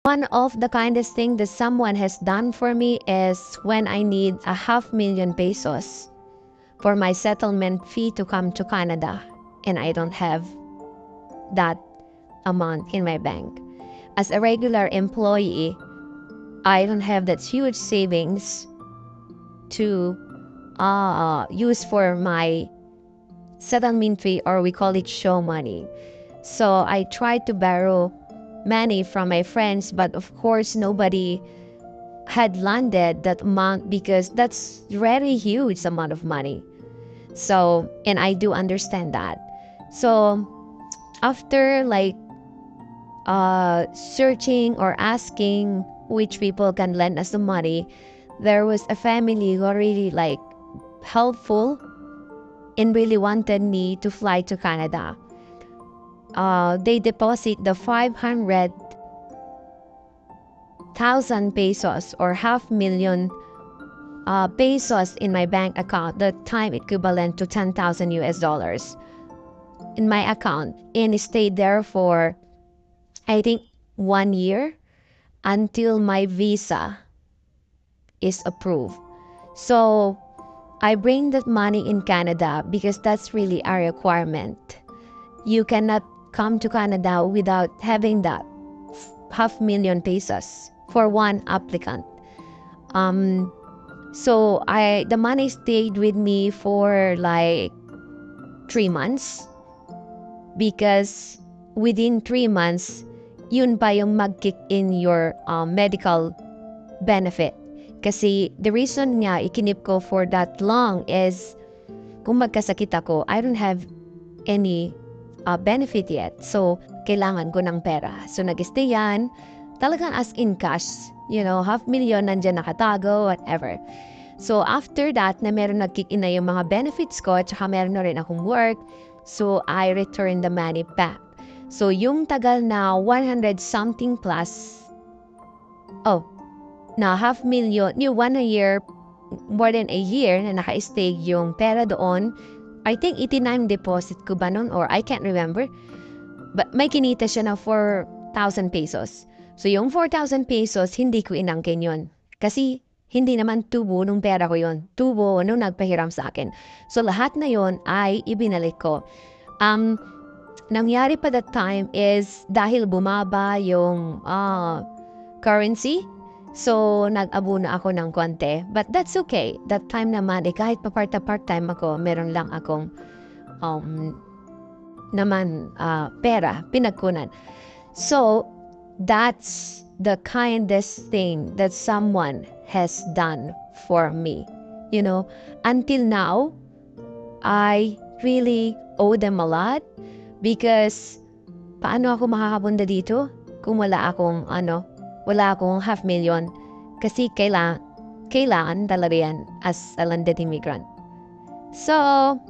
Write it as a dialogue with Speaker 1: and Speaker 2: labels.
Speaker 1: One of the kindest thing that someone has done for me is when I need 500,000 pesos for my settlement fee to come to Canada, and I don't have that amount in my bank. As a regular employee, I don't have that huge savings to use for my settlement fee, or we call it show money. So I tried to borrow money from my friends, but of course nobody had landed that amount because that's very huge amount of money. So, and I do understand that. So after like searching or asking which people can lend us the money, there was a family who are really like helpful and really wanted me to fly to Canada. They deposit the 500,000 pesos or 500,000 pesos in my bank account, the time equivalent to 10,000 US dollars in my account, and stayed there for I think 1 year until my visa is approved. So I bring that money in Canada because that's really a requirement. You cannot come to Canada without having that 500,000 pesos for one applicant. So the money stayed with me for like 3 months, because within 3 months, yun pa yung mag-kick in your medical benefit. Kasi the reason nga ikinip ko for that long is kung magkasakit ako, I don't have any benefit yet. So, kailangan ko ng pera. So, nag-stay yan. Talagang as in cash. 500,000 nandyan nakatago, whatever. So, after that, na meron nag-kick in na yung mga benefits ko, tsaka meron na rin akong work. So, I returned the money back. So, yung tagal na 100 something plus, na 500,000, yung 1 year, more than a year na naka-stay yung pera doon, I think 89 deposit ko ba nun, or I can't remember. But may kinita siya na 4,000 pesos. So, yung 4,000 pesos, hindi ko inangkin yun. Kasi, hindi naman tubo nung pera ko yun. Tubo nung nagpahiram sa akin. So, lahat na yun ay ibinalik ko. Nangyari pa that time is dahil bumaba yung currency. So, nag-abuna ako ng konti. But that's okay. That time naman, kahit pa part-time ako, meron lang akong pera, pinagkunan. So, that's the kindest thing that someone has done for me. Until now, I really owe them a lot, because paano ako makakapunta dito kung wala akong 500,000, kasi kailangan talaga yan as a landed immigrant. So,